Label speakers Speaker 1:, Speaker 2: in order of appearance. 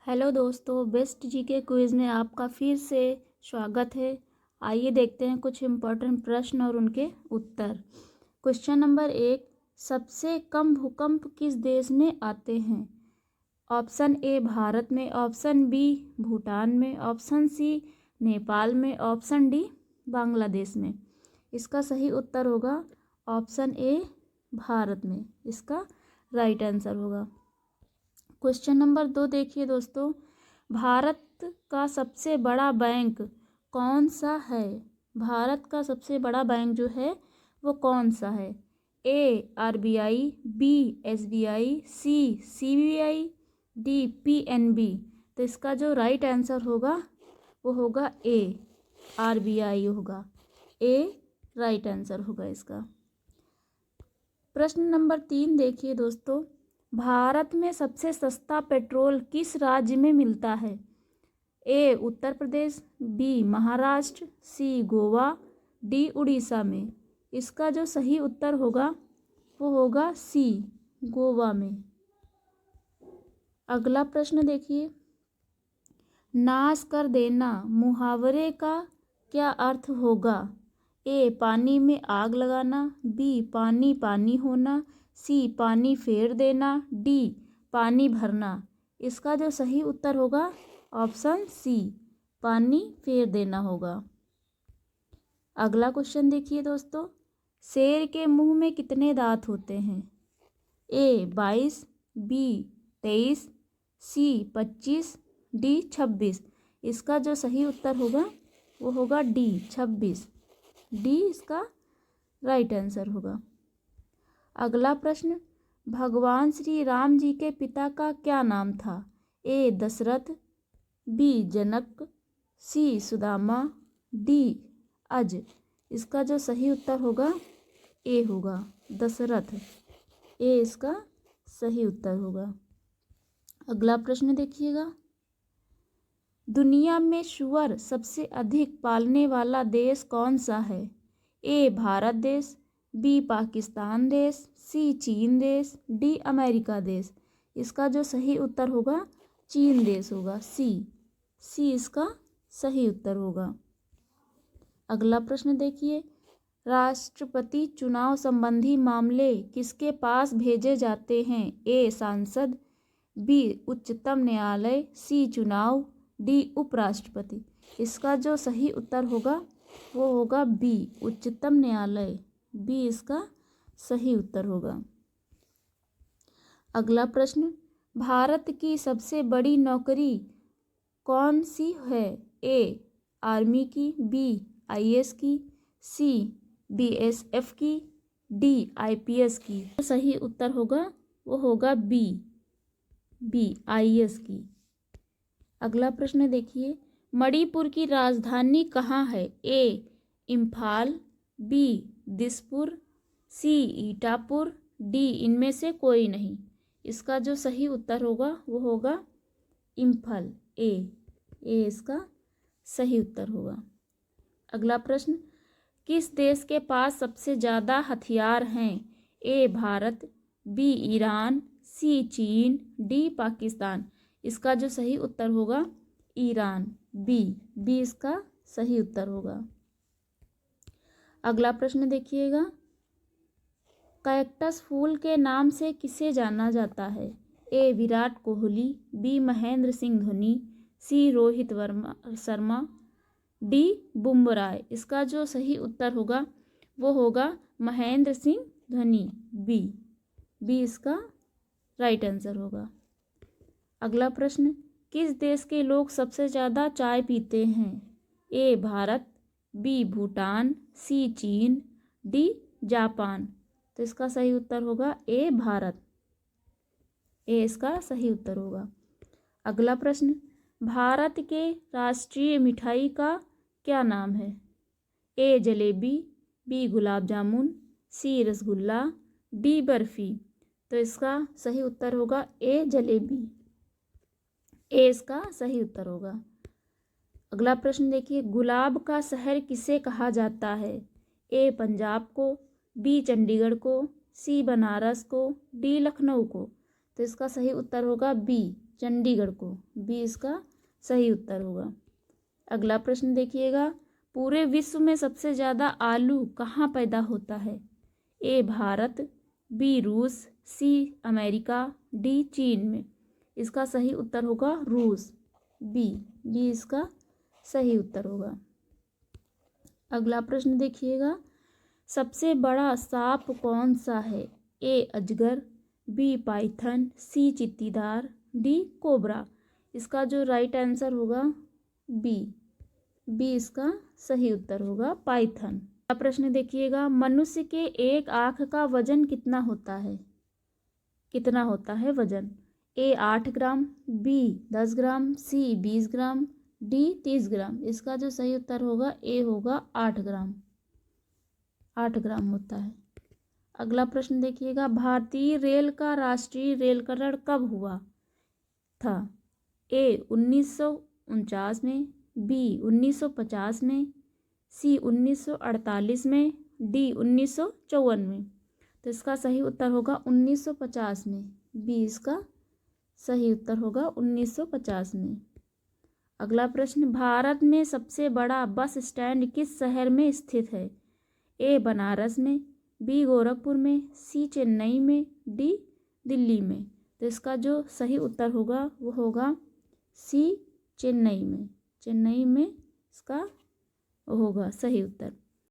Speaker 1: Hello दोस्तों, best GK quiz में आपका फिर से स्वागत है। आइए देखते हैं कुछ इम्पोर्टेंट प्रश्न और उनके उत्तर। क्वेश्चन नंबर 1, सबसे कम भूकंप किस देश में आते हैं? ऑप्शन ए भारत में, ऑप्शन बी भूटान में, ऑप्शन सी नेपाल में, ऑप्शन डी बांग्लादेश में। इसका सही उत्तर होगा ऑप्शन ए भारत में। इसका राइट आंसर होगा। क्वेश्चन नंबर 2 देखिए दोस्तों, भारत का सबसे बड़ा बैंक कौन सा है? भारत का सबसे बड़ा बैंक जो है वो कौन सा है? ए आरबीआई, बी एसबीआई, सी सीबीआई, डी पीएनबी। तो इसका जो राइट आंसर होगा वो होगा ए आरबीआई होगा। ए राइट आंसर होगा इसका। प्रश्न नंबर 3 देखिए दोस्तों, भारत में सबसे सस्ता पेट्रोल किस राज्य में मिलता है? ए उत्तर प्रदेश, बी महाराष्ट्र, सी गोवा, डी उड़ीसा में। इसका जो सही उत्तर होगा वो होगा सी गोवा में। अगला प्रश्न देखिए, नाश कर देना मुहावरे का क्या अर्थ होगा? ए पानी में आग लगाना, बी पानी पानी होना, सी पानी फेर देना, डी पानी भरना। इसका जो सही उत्तर होगा ऑप्शन सी पानी फेर देना होगा। अगला क्वेश्चन देखिए दोस्तों, शेर के मुंह में कितने दांत होते हैं? ए 22, बी 23, सी 25, डी 26। इसका जो सही उत्तर होगा वो होगा डी 26। डी इसका राइट आंसर होगा। अगला प्रश्न, भगवान श्री राम जी के पिता का क्या नाम था? ए दशरथ, बी जनक, सी सुदामा, डी अज। इसका जो सही उत्तर होगा ए होगा दशरथ। ए इसका सही उत्तर होगा। अगला प्रश्न देखिएगा, दुनिया में सूअर सबसे अधिक पालने वाला देश कौन सा है? ए भारत देश, बी पाकिस्तान देश, सी चीन देश, डी अमेरिका देश। इसका जो सही उत्तर होगा चीन देश होगा। सी इसका सही उत्तर होगा। अगला प्रश्न देखिए, राष्ट्रपति चुनाव संबंधी मामले किसके पास भेजे जाते हैं? ए सांसद, बी उच्चतम न्यायालय, सी चुनाव, डी उपराष्ट्रपति। इसका जो सही उत्तर होगा वो होगा बी उच्चतम न्यायालय। बी इसका सही उत्तर होगा। अगला प्रश्न, भारत की सबसे बड़ी नौकरी कौन सी है? ए आर्मी की, बी आईएएस की, सी बीएसएफ की, डी आईपीएस की। सही उत्तर होगा वो होगा बी आईएएस की। अगला प्रश्न देखिए, मणिपुर की राजधानी कहाँ है? ए इम्फाल, बी दिसपुर, सी ईटापुर, डी इनमें से कोई नहीं। इसका जो सही उत्तर होगा वो होगा इम्फाल। ए इसका सही उत्तर होगा। अगला प्रश्न, किस देश के पास सबसे ज़्यादा हथियार हैं? ए भारत, बी ईरान, सी चीन, डी पाकिस्तान। इसका जो सही उत्तर होगा ईरान। बी इसका सही उत्तर होगा। अगला प्रश्न देखिएगा, कैक्टस फूल के नाम से किसे जाना जाता है? ए विराट कोहली, बी महेंद्र सिंह धोनी, सी रोहित शर्मा, डी बुमराह। इसका जो सही उत्तर होगा वो होगा महेंद्र सिंह धोनी। बी इसका राइट आंसर होगा। अगला प्रश्न, किस देश के लोग सबसे ज़्यादा चाय पीते हैं? ए भारत, बी भूटान, सी चीन, डी जापान। तो इसका सही उत्तर होगा ए भारत। ए इसका सही उत्तर होगा। अगला प्रश्न, भारत के राष्ट्रीय मिठाई का क्या नाम है? ए जलेबी, बी गुलाब जामुन, सी रसगुल्ला, डी बर्फी। तो इसका सही उत्तर होगा ए जलेबी। ए इसका सही उत्तर होगा। अगला प्रश्न देखिए, गुलाब का शहर किसे कहा जाता है? ए पंजाब को, बी चंडीगढ़ को, सी बनारस को, डी लखनऊ को। तो इसका सही उत्तर होगा बी चंडीगढ़ को। बी इसका सही उत्तर होगा। अगला प्रश्न देखिएगा, पूरे विश्व में सबसे ज़्यादा आलू कहाँ पैदा होता है? ए भारत, बी रूस, सी अमेरिका, डी चीन में। इसका सही उत्तर होगा रूस। बी इसका सही उत्तर होगा। अगला प्रश्न देखिएगा, सबसे बड़ा सांप कौन सा है? ए अजगर, बी पाइथन, सी चीत्तीदार, डी कोबरा। इसका जो राइट आंसर होगा बी इसका सही उत्तर होगा पाइथन। अगला प्रश्न देखिएगा, मनुष्य के एक आँख का वजन कितना होता है? कितना होता है वजन? ए 8 ग्राम, बी 10 ग्राम, सी 20 ग्राम, डी 30 ग्राम। इसका जो सही उत्तर होगा ए होगा 8 ग्राम। 8 ग्राम होता है। अगला प्रश्न देखिएगा, भारतीय रेल का राष्ट्रीय रेलकरण कब हुआ था? ए 1949 में, बी 1950 में, सी 1948 में, डी 1954 में। तो इसका सही उत्तर होगा 1950 में। बी इसका सही उत्तर होगा 1950 में। अगला प्रश्न, भारत में सबसे बड़ा बस स्टैंड किस शहर में स्थित है? ए बनारस में, बी गोरखपुर में, सी चेन्नई में, डी दिल्ली में। तो इसका जो सही उत्तर होगा वो होगा सी चेन्नई में। चेन्नई में इसका होगा सही उत्तर।